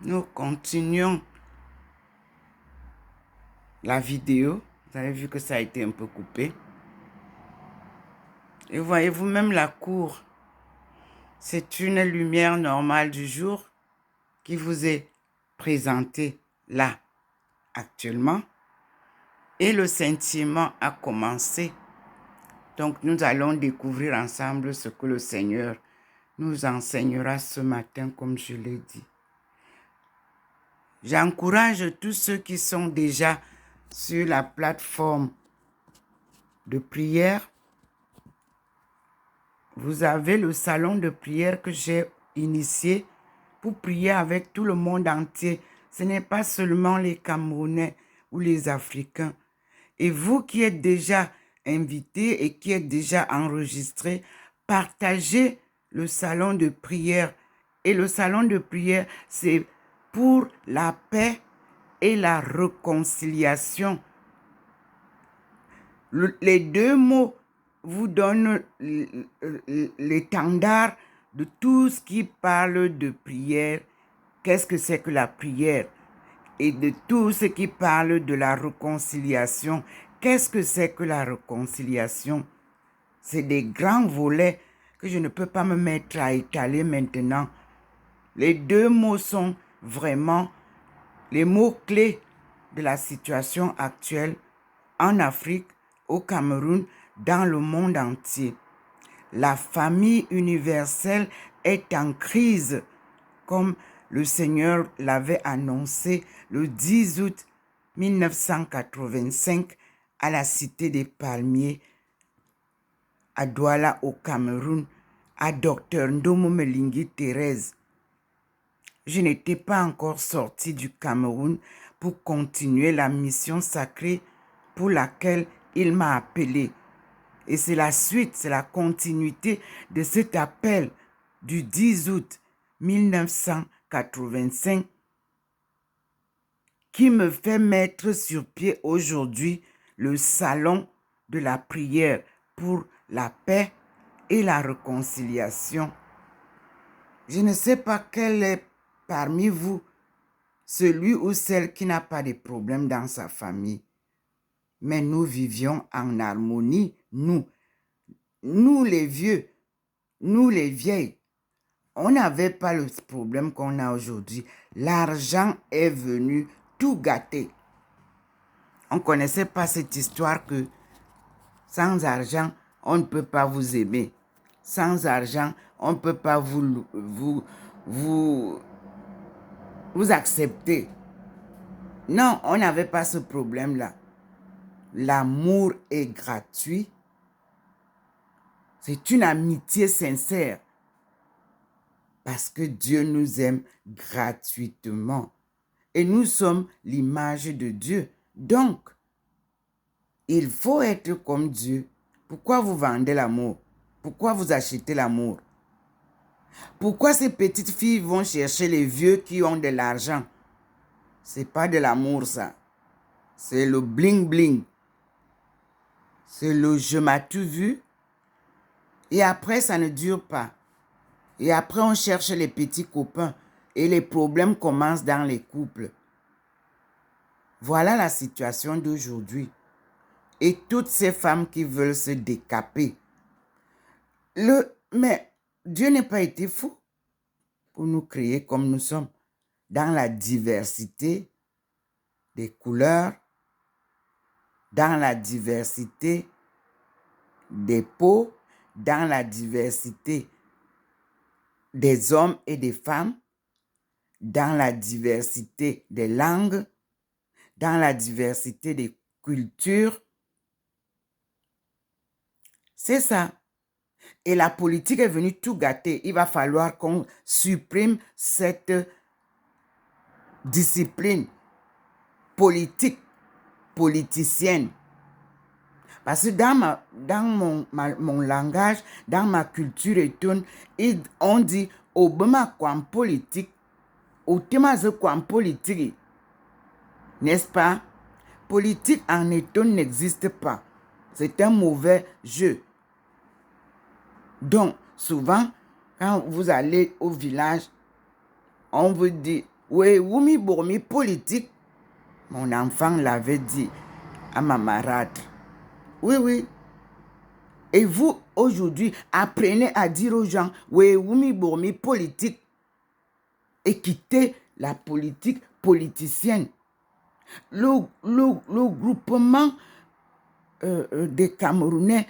Nous continuons la vidéo. Vous avez vu que ça a été un peu coupé. Et voyez-vous, même la cour, c'est une lumière normale du jour qui vous est présentée là, actuellement. Et le sentiment a commencé. Donc, nous allons découvrir ensemble ce que le Seigneur nous enseignera ce matin, comme je l'ai dit. J'encourage tous ceux qui sont déjà sur la plateforme de prière. Vous avez le salon de prière que j'ai initié pour prier avec tout le monde entier. Ce n'est pas seulement les Camerounais ou les Africains. Et vous qui êtes déjà invités et qui êtes déjà enregistrés, partagez le salon de prière. Et le salon de prière, c'est pour la paix et la réconciliation. Les deux mots vous donnent l'étendard de tout ce qui parle de prière. Qu'est-ce que c'est que la prière? Et de tout ce qui parle de la réconciliation. Qu'est-ce que c'est que la réconciliation? C'est des grands volets que je ne peux pas me mettre à étaler maintenant. Les deux mots sont vraiment les mots-clés de la situation actuelle en Afrique, au Cameroun, dans le monde entier. La famille universelle est en crise, comme le Seigneur l'avait annoncé le 10 août 1985 à la Cité des Palmiers, à Douala, au Cameroun, à Dr Ndomo Melingui Thérèse. Je n'étais pas encore sortie du Cameroun pour continuer la mission sacrée pour laquelle il m'a appelé. Et c'est la suite, c'est la continuité de cet appel du 10 août 1985 qui me fait mettre sur pied aujourd'hui le salon de la prière pour la paix et la réconciliation. Je ne sais pas quel est parmi vous celui ou celle qui n'a pas de problème dans sa famille. Mais nous vivions en harmonie, nous les vieux, nous les vieilles. On n'avait pas le problème qu'on a aujourd'hui. L'argent est venu tout gâter. On ne connaissait pas cette histoire que sans argent, on ne peut pas vous aimer. Sans argent, on ne peut pas vous accepter. Non, on n'avait pas ce problème-là. L'amour est gratuit. C'est une amitié sincère. Parce que Dieu nous aime gratuitement. Et nous sommes l'image de Dieu. Donc, il faut être comme Dieu. Pourquoi vous vendez l'amour? Pourquoi vous achetez l'amour? Pourquoi ces petites filles vont chercher les vieux qui ont de l'argent? Ce n'est pas de l'amour, ça. C'est le bling-bling. C'est le je m'as-tu vu? Et après, ça ne dure pas. Et après, on cherche les petits copains. Et les problèmes commencent dans les couples. Voilà la situation d'aujourd'hui. Et toutes ces femmes qui veulent se décaper. Mais Dieu n'a pas été fou pour nous créer comme nous sommes, dans la diversité des couleurs, dans la diversité des peaux, dans la diversité des hommes et des femmes, dans la diversité des langues, dans la diversité des cultures. C'est ça. Et la politique est venue tout gâter. Il va falloir qu'on supprime cette discipline politique, politicienne. Parce que dans mon langage, dans ma culture et tout, on dit « Obama quoi politique » ou « Tema quoi politique ». N'est-ce pas? Politique en étonne n'existe pas. C'est un mauvais jeu. Donc, souvent, quand vous allez au village, on vous dit, Oui, Wumi Bourmi politique. Mon enfant l'avait dit à ma marade. Oui, oui. Et vous, aujourd'hui, apprenez à dire aux gens, oui, Wumi Bourmi politique. Et quittez la politique politicienne. Le groupement des Camerounais